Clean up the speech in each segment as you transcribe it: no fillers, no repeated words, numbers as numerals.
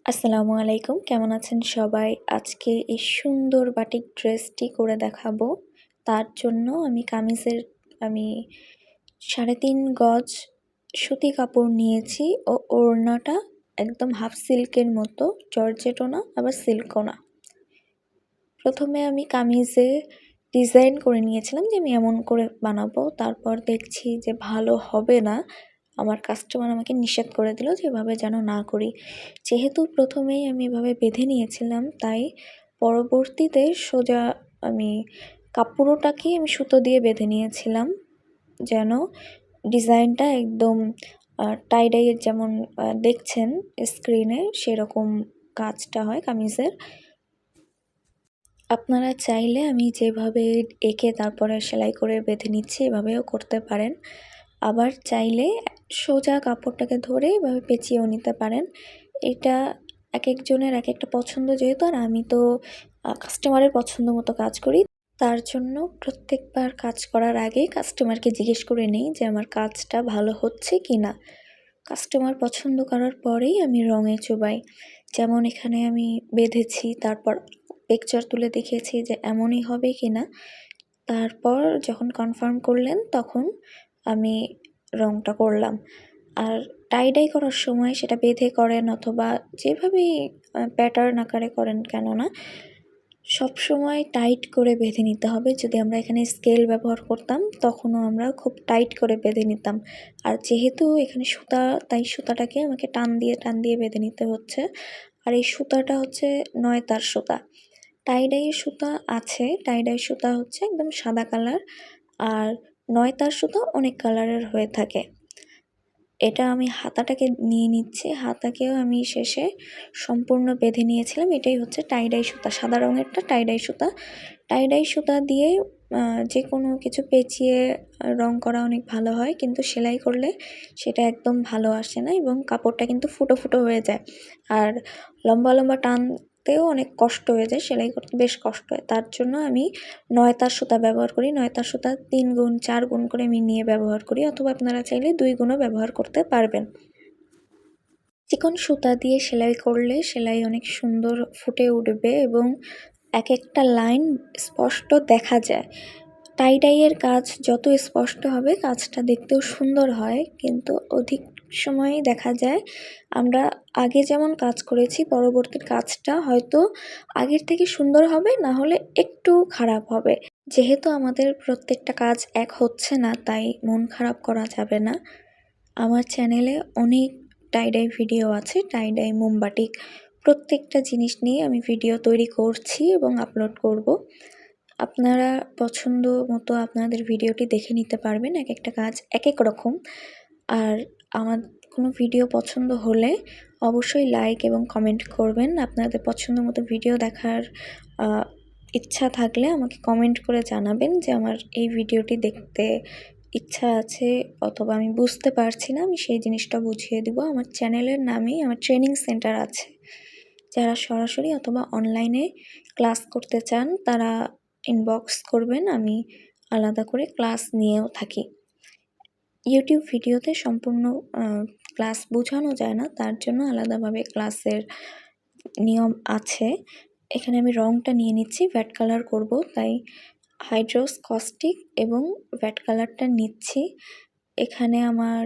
আসসালামু আলাইকুম, কেমন আছেন সবাই? আজকে এই সুন্দর বাটিক ড্রেসটি করে দেখাবো। তার জন্য আমি ৩.৫ গজ সুতি কাপড় নিয়েছি ও ওড়নাটা একদম হাফ সিল্কের মতো, জর্জেটও না আবার সিল্কও না। প্রথমে আমি কামিজে ডিজাইন করে নিয়েছিলাম যে আমি এমন করে বানাবো। তারপর দেখছি যে ভালো হবে না। আমার কাস্টমার আমাকে নিষেধ করে দিল যে এভাবে যেন না করি। যেহেতু প্রথমেই আমি এভাবে বেঁধে নিয়েছিলাম, তাই পরবর্তীতে সোজা আমি পুরোটাকেই আমি সুতো দিয়ে বেঁধে নিয়েছিলাম, যেন ডিজাইনটা একদম টাই ডাইয়ের যেমন দেখছেন স্ক্রিনে সেরকম কাজটা হয় কামিজের। আপনারা চাইলে আমি যেভাবে এঁকে তারপরে সেলাই করে বেঁধে নিচ্ছি এভাবেও করতে পারেন। আবার চাইলে সোজা কাপড়টাকে ধরে এভাবে পেঁচিয়েও নিতে পারেন। এটা একেকজনের একেকটা পছন্দ, যেহেতু আর আমি তো কাস্টমারের পছন্দ মতো কাজ করি। তার জন্য প্রত্যেকবার কাজ করার আগেই কাস্টমারকে জিজ্ঞেস করে নিই যে আমার কাজটা ভালো হচ্ছে কি না। কাস্টমার পছন্দ করার পরেই আমি রঙে চোবাই। যেমন এখানে আমি বেঁধেছি, তারপর পিকচার তুলে দেখিয়েছি যে এমনই হবে কি না। তারপর যখন কনফার্ম করলেন তখন আমি রঙটা করলাম। আর টাই ডাই করার সময় সেটা বেঁধে করেন অথবা যেভাবেই প্যাটার্ন আকারে করেন কেন না, সবসময় টাইট করে বেঁধে নিতে হবে। যদি আমরা এখানে স্কেল ব্যবহার করতাম তখনও আমরা খুব টাইট করে বেঁধে নিতাম। আর যেহেতু এখানে সুতা, তাই সুতাটাকে আমাকে টান দিয়ে বেঁধে নিতে হচ্ছে। আর এই সুতাটা হচ্ছে ৯ তার সুতা। টাই ডাইয়ের সুতা আছে, টাই ডাই সুতা হচ্ছে একদম সাদা কালার, আর ৯ তার সুতা অনেক কালারের হয়ে থাকে। এটা আমি হাতাটাকে নিয়ে নিচ্ছি, হাতাকেও আমি শেষে সম্পূর্ণ বেঁধে নিয়েছিলাম। এটাই হচ্ছে টাই ডাই সুতা, সাদা রঙেরটা টাই ডাই সুতা। টাই ডাই সুতা দিয়ে যে কোনো কিছু পেঁচিয়ে রং করা অনেক ভালো হয়, কিন্তু সেলাই করলে সেটা একদম ভালো আসে না এবং কাপড়টা কিন্তু ফুটো ফুটো হয়ে যায়। আর লম্বা লম্বা টানতেও অনেক কষ্ট হয়ে যায়, সেলাই করতে বেশ কষ্ট হয়। তার জন্য আমি ৯ তার সুতা ব্যবহার করি। ৯ তার সুতা ৩ গুণ ৪ গুণ করে আমি নিয়ে ব্যবহার করি, অথবা আপনারা চাইলে ২ গুণও ব্যবহার করতে পারবেন। চিকন সুতা দিয়ে সেলাই করলে সেলাই অনেক সুন্দর ফুটে উঠবে এবং এক একটা লাইন স্পষ্ট দেখা যায়। টাই ডাইয়ের কাজ যত স্পষ্ট হবে কাজটা দেখতেও সুন্দর হয়, কিন্তু অধিক সময়ই দেখা যায় আমরা আগে যেমন কাজ করেছি পরবর্তী কাজটা হয়তো আগের থেকে সুন্দর হবে, না হলে একটু খারাপ হবে। যেহেতু আমাদের প্রত্যেকটা কাজ এক হচ্ছে না, তাই মন খারাপ করা যাবে না। আমার চ্যানেলে অনেক টাই ডাই ভিডিও আছে, টাই ডাই, মোমবাটিক প্রত্যেকটা জিনিস নিয়ে আমি ভিডিও তৈরি করছি এবং আপলোড করব। আপনারা পছন্দ মতো আপনাদের ভিডিওটি দেখে নিতে পারবেন। এক একটা কাজ এক এক রকম। আর আমার কোনো ভিডিও পছন্দ হলে অবশ্যই লাইক এবং কমেন্ট করবেন। আপনাদের পছন্দ মতো ভিডিও দেখার ইচ্ছা থাকলে আমাকে কমেন্ট করে জানাবেন যে আমার এই ভিডিওটি দেখতে ইচ্ছা আছে, অথবা আমি বুঝতে পারছি না, আমি সেই জিনিসটা বুঝিয়ে দিব। আমার চ্যানেলের নামেই আমার ট্রেনিং সেন্টার আছে। যারা সরাসরি অথবা অনলাইনে ক্লাস করতে চান তারা ইনবক্স করবেন, আমি আলাদা করে ক্লাস নিয়েও থাকি। ইউটিউব ভিডিওতে সম্পূর্ণ ক্লাস বোঝানো যায় না, তার জন্য আলাদাভাবে ক্লাসের নিয়ম আছে। এখানে আমি রঙটা নিয়ে নিচ্ছি, ভ্যাট কালার করব, তাই হাইড্রোস কস্টিক এবং ভ্যাট কালারটা নিচ্ছি। এখানে আমার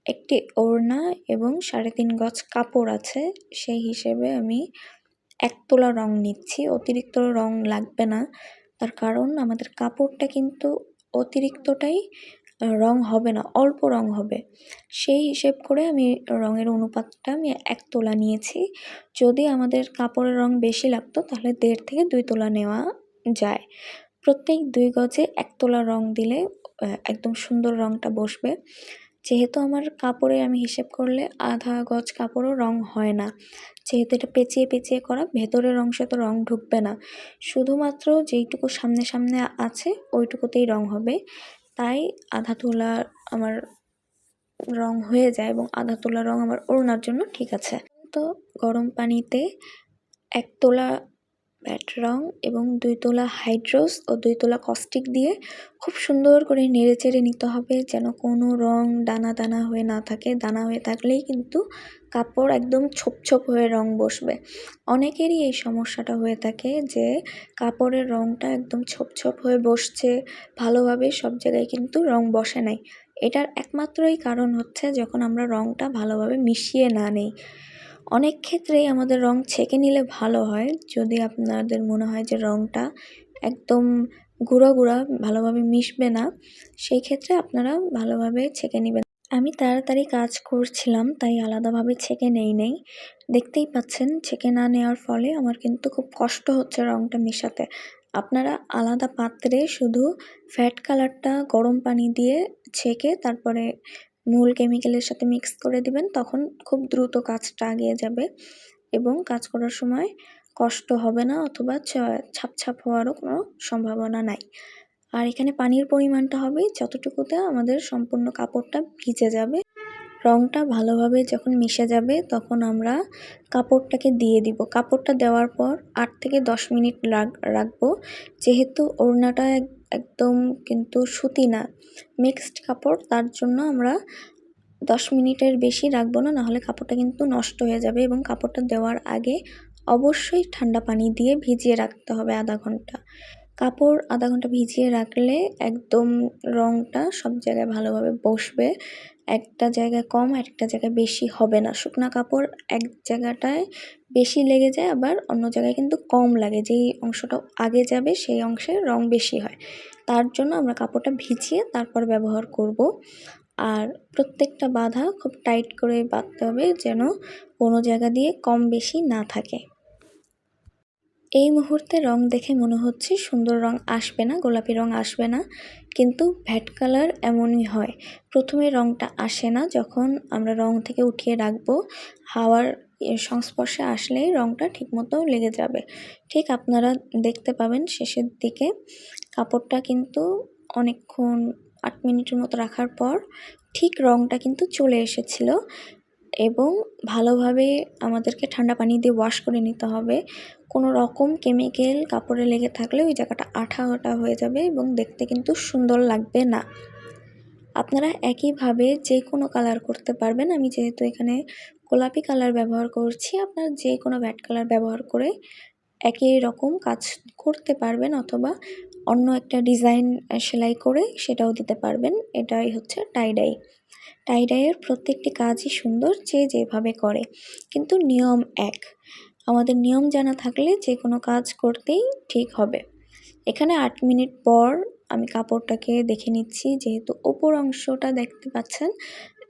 একটি ওড়না এবং ৩.৫ গজ কাপড় আছে, সেই হিসেবে আমি ১ তোলা রং নিচ্ছি। অতিরিক্ত রং লাগবে না, তার কারণ আমাদের কাপড়টা কিন্তু অতিরিক্তটাই রং হবে না, অল্প রং হবে। সেই হিসেব করে আমি রঙের অনুপাতটা আমি ১ তোলা নিয়েছি। যদি আমাদের কাপড়ের রং বেশি লাগতো তাহলে ১.৫ থেকে ২ তোলা নেওয়া যায়। প্রত্যেক ২ গজে ১ তোলা রং দিলে একদম সুন্দর রংটা বসবে। যেহেতু আমার কাপড়ে আমি হিসেব করলে আধা গজ কাপড়ও রং হয় না, যেহেতু এটা পেঁচিয়ে পেঁচিয়ে করা, ভেতরের অংশে তো রং ঢুকবে না, শুধুমাত্র যেইটুকু সামনে সামনে আছে ওইটুকুতেই রং হবে। তাই আধা তোলা আমার রং হয়ে যায় এবং আধা তোলা রং আমার ওড়নার জন্য ঠিক আছে। তো গরম পানিতে ১ তোলা ম্যাট রং এবং 2 তোলা হাইড্রোস ও 2 তোলা কস্টিক দিয়ে খুব সুন্দর করে নেড়েচেড়ে নিতে হবে, যেন কোনো রং দানা দানা হয়ে না থাকে। দানা হয়ে থাকলেই কিন্তু কাপড় একদম ছোপ ছোপ হয়ে রং বসবে। অনেকেরই এই সমস্যাটা হয়ে থাকে যে কাপড়ের রংটা একদম ছোপ ছোপ হয়ে বসছে, ভালোভাবে সব জায়গায় কিন্তু রং বসে নাই। এটার একমাত্রই কারণ হচ্ছে যখন আমরা রংটা ভালোভাবে মিশিয়ে না নিই। অনেক ক্ষেত্রেই আমাদের রং ছেঁকে নিলে ভালো হয়। যদি আপনাদের মনে হয় যে রংটা একদম গুঁড়া গুঁড়া ভালোভাবে মিশবে না, সেই ক্ষেত্রে আপনারা ভালোভাবে ছেঁকে নিবেন। আমি তাড়াতাড়ি কাজ করছিলাম তাই আলাদাভাবে ছেঁকে নেই। দেখতেই পাচ্ছেন ছেঁকে না নেওয়ার ফলে আমার কিন্তু খুব কষ্ট হচ্ছে রংটা মেশাতে। আপনারা আলাদা পাত্রে শুধু ফ্যাট কালারটা গরম পানি দিয়ে ছেঁকে তারপরে মূল কেমিক্যালের সাথে মিক্স করে দিবেন, তখন খুব দ্রুত কাজটা এগিয়ে যাবে এবং কাজ করার সময় কষ্ট হবে না অথবা ছাপ ছাপ হওয়ারও কোনো সম্ভাবনা নাই। আর এখানে পানির পরিমাণটা হবে যতটুকুতে আমাদের সম্পূর্ণ কাপড়টা ভিজে যাবে। রংটা ভালোভাবে যখন মিশে যাবে তখন আমরা কাপড়টাকে দিয়ে দিব। কাপড়টা দেওয়ার পর 8 থেকে 10 মিনিট রাখবো। যেহেতু ওড়নাটা একদম কিন্তু সুতি না, মিক্সড কাপড়, তার জন্য আমরা 10 মিনিটের বেশি রাখবো না, নাহলে কাপড়টা কিন্তু নষ্ট হয়ে যাবে। এবং কাপড়টা দেওয়ার আগে অবশ্যই ঠান্ডা পানি দিয়ে ভিজিয়ে রাখতে হবে আধা ঘন্টা। কাপড় আধা ঘন্টা ভিজিয়ে রাখলে একদম রংটা সব জায়গায় ভালোভাবে বসবে। একটা জায়গায় কম আর একটা জায়গায় বেশি হবে না। শুকনা কাপড় এক জায়গাটায় বেশি লেগে যায়, আবার অন্য জায়গায় কিন্তু কম লাগে। যেই অংশটা আগে যাবে সেই অংশে রং বেশি হয়। তার জন্য আমরা কাপড়টা ভিজিয়ে তারপর ব্যবহার করব। আর প্রত্যেকটা বাঁধা খুব টাইট করে বাঁধতে হবে যেন কোনো জায়গা দিয়ে কম বেশি না থাকে। এই মুহূর্তে রং দেখে মনে হচ্ছে সুন্দর রং আসবে না, গোলাপি রং আসবে না, কিন্তু ভ্যাট কালার এমনই হয়। প্রথমে রংটা আসে না, যখন আমরা রং থেকে উঠিয়ে রাখবো হাওয়ার সংস্পর্শে আসলেই রংটা ঠিকমতো লেগে যাবে। ঠিক আপনারা দেখতে পাবেন শেষের দিকে কাপড়টা কিন্তু অনেকক্ষণ 8 মিনিটের মতো রাখার পর ঠিক রংটা কিন্তু চলে এসেছিল। এবং ভালোভাবে আমাদেরকে ঠান্ডা পানি দিয়ে ওয়াশ করে নিতে হবে। কোনো রকম কেমিক্যাল কাপড়ে লেগে থাকলে ওই জায়গাটা আঠা আঠা হয়ে যাবে এবং দেখতে কিন্তু সুন্দর লাগবে না। আপনারা একইভাবে যে কোনো কালার করতে পারবেন। আমি যেহেতু এখানে গোলাপি কালার ব্যবহার করছি, আপনারা যে কোনো ভ্যাট কালার ব্যবহার করে একই রকম কাজ করতে পারবেন, অথবা অন্য একটা ডিজাইন সেলাই করে সেটাও দিতে পারবেন। এটাই হচ্ছে টাই-ডাই। টাই-ডাইয়ের প্রত্যেকটি কাজই সুন্দর যে যেভাবে করে, কিন্তু নিয়ম এক। আমাদের নিয়ম জানা থাকলে যে কোনো কাজ করতেই ঠিক হবে। এখানে 8 মিনিট পর আমি কাপড়টাকে দেখে নিচ্ছি, যেহেতু ওপর অংশটা দেখতে পাচ্ছেন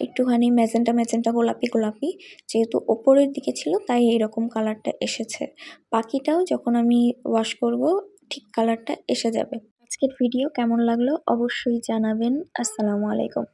একটুখানি ম্যাজেন্টা গোলাপি, যেহেতু ওপরের দিকে ছিল তাই এইরকম কালারটা এসেছে। বাকিটাও যখন আমি ওয়াশ করব ঠিক কালারটা এসে যাবে। আজকের ভিডিও কেমন লাগলো অবশ্যই জানাবেন। আসসালামু আলাইকুম।